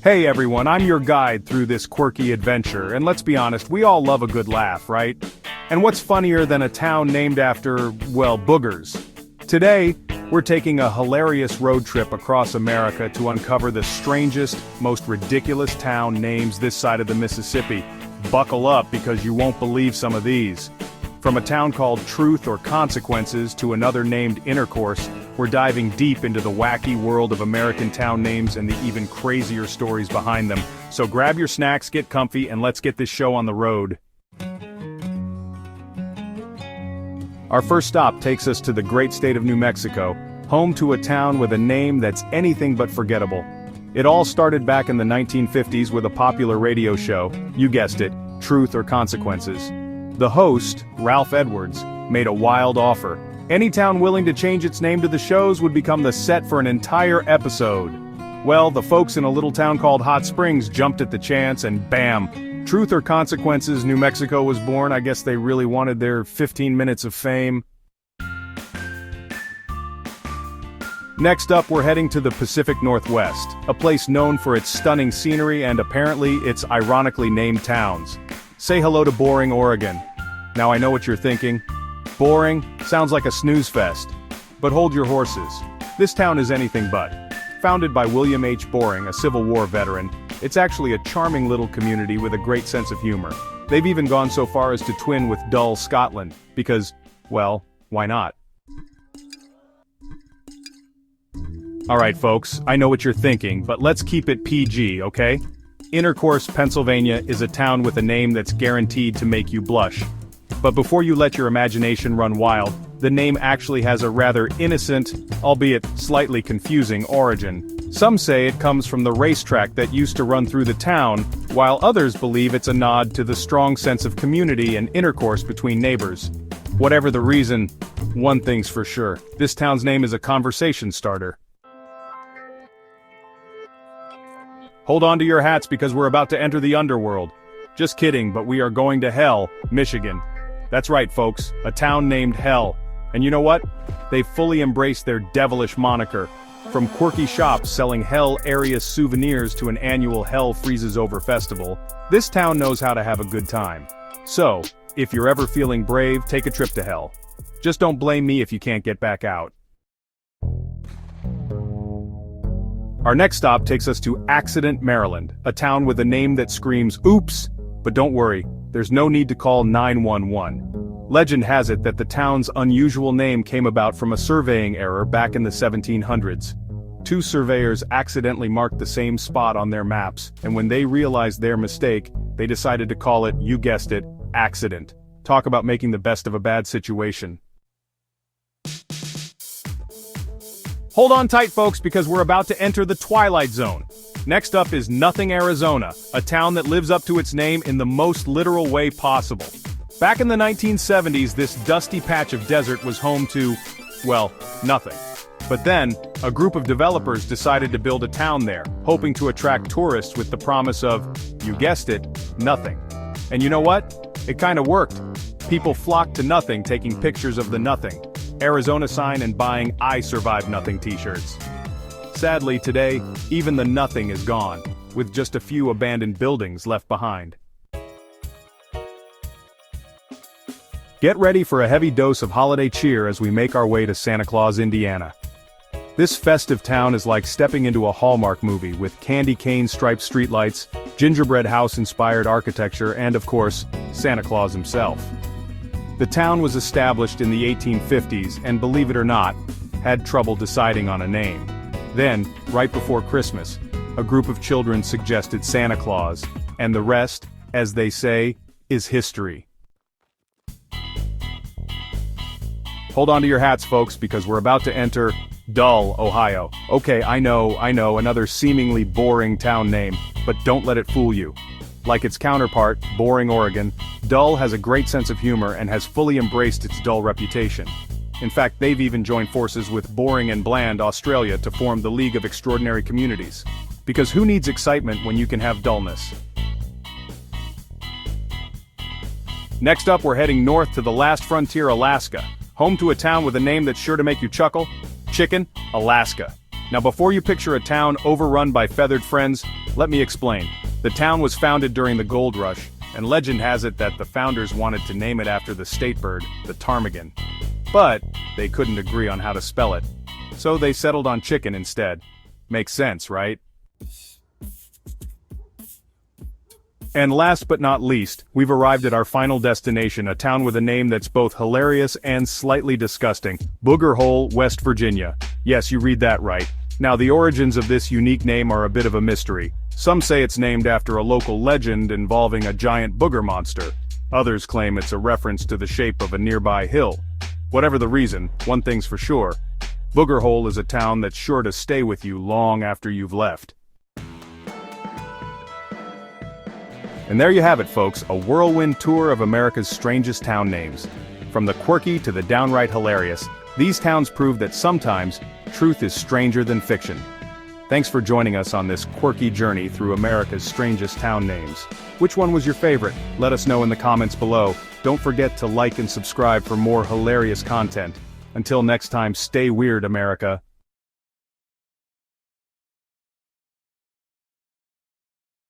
Hey everyone, I'm your guide through this quirky adventure, and let's be honest, we all love a good laugh, right? And what's funnier than a town named after, well, boogers? Today, we're taking a hilarious road trip across America to uncover the strangest, most ridiculous town names this side of the Mississippi. Buckle up because you won't believe some of these. From a town called Truth or Consequences to another named Intercourse, we're diving deep into the wacky world of American town names and the even crazier stories behind them. So grab your snacks, get comfy, and let's get this show on the road. Our first stop takes us to the great state of New Mexico, home to a town with a name that's anything but forgettable. It all started back in the 1950s with a popular radio show, you guessed it, Truth or Consequences. The host, Ralph Edwards, made a wild offer. Any town willing to change its name to the shows would become the set for an entire episode. Well, the folks in a little town called Hot Springs jumped at the chance and bam! Truth or Consequences, New Mexico was born. I guess they really wanted their 15 minutes of fame. Next up, we're heading to the Pacific Northwest, a place known for its stunning scenery and apparently its ironically named towns. Say hello to Boring, Oregon. Now I know what you're thinking. Boring sounds like a snooze fest. But hold your horses. This town is anything but. Founded by William H. Boring, a Civil War veteran, it's actually a charming little community with a great sense of humor. They've even gone so far as to twin with Dull, Scotland, because, well, why not? Alright folks, I know what you're thinking, but let's keep it PG, okay? Intercourse, Pennsylvania is a town with a name that's guaranteed to make you blush. But before you let your imagination run wild, the name actually has a rather innocent, albeit slightly confusing origin. Some say it comes from the racetrack that used to run through the town, while others believe it's a nod to the strong sense of community and intercourse between neighbors. Whatever the reason, one thing's for sure, this town's name is a conversation starter. Hold on to your hats because we're about to enter the underworld. Just kidding, but we are going to Hell, Michigan. That's right folks, a town named Hell. And you know what? They've fully embraced their devilish moniker. From quirky shops selling Hell area souvenirs to an annual Hell Freezes Over festival, this town knows how to have a good time. So, if you're ever feeling brave, take a trip to Hell. Just don't blame me if you can't get back out. Our next stop takes us to Accident, Maryland, a town with a name that screams, oops! But don't worry, there's no need to call 911. Legend has it that the town's unusual name came about from a surveying error back in the 1700s. Two surveyors accidentally marked the same spot on their maps, and when they realized their mistake, they decided to call it, you guessed it, Accident. Talk about making the best of a bad situation. Hold on tight folks because we're about to enter the Twilight Zone. Next up is Nothing, Arizona, a town that lives up to its name in the most literal way possible. Back in the 1970s, this dusty patch of desert was home to, well, nothing. But then, a group of developers decided to build a town there, hoping to attract tourists with the promise of, you guessed it, nothing. And you know what? It kinda worked. People flocked to nothing taking pictures of the nothing. Arizona sign and buying I Survived Nothing t-shirts. Sadly today, even the nothing is gone, with just a few abandoned buildings left behind. Get ready for a heavy dose of holiday cheer as we make our way to Santa Claus, Indiana. This festive town is like stepping into a Hallmark movie with candy cane striped streetlights, gingerbread house-inspired architecture, and of course, Santa Claus himself. The town was established in the 1850s and, believe it or not, had trouble deciding on a name. Then, right before Christmas, a group of children suggested Santa Claus, and the rest, as they say, is history. Hold on to your hats folks because we're about to enter Dull, Ohio. Okay, I know, another seemingly boring town name, but don't let it fool you. Like its counterpart, Boring, Oregon, Dull has a great sense of humor and has fully embraced its dull reputation. In fact, they've even joined forces with Boring and Bland, Australia to form the League of Extraordinary Communities. Because who needs excitement when you can have dullness? Next up, we're heading north to the last frontier, Alaska, home to a town with a name that's sure to make you chuckle, Chicken, Alaska. Now before you picture a town overrun by feathered friends, let me explain. The town was founded during the gold rush, and legend has it that the founders wanted to name it after the state bird, the ptarmigan. But they couldn't agree on how to spell it. So they settled on chicken instead. Makes sense, right? And last but not least, we've arrived at our final destination, a town with a name that's both hilarious and slightly disgusting. Booger Hole, West Virginia. Yes, you read that right. Now the origins of this unique name are a bit of a mystery. Some say it's named after a local legend involving a giant booger monster. Others claim it's a reference to the shape of a nearby hill. Whatever the reason, one thing's for sure. Booger Hole is a town that's sure to stay with you long after you've left. And there you have it, folks, a whirlwind tour of America's strangest town names. From the quirky to the downright hilarious, these towns prove that sometimes, truth is stranger than fiction. Thanks for joining us on this quirky journey through America's strangest town names. Which one was your favorite? Let us know in the comments below. Don't forget to like and subscribe for more hilarious content. Until next time, stay weird, America.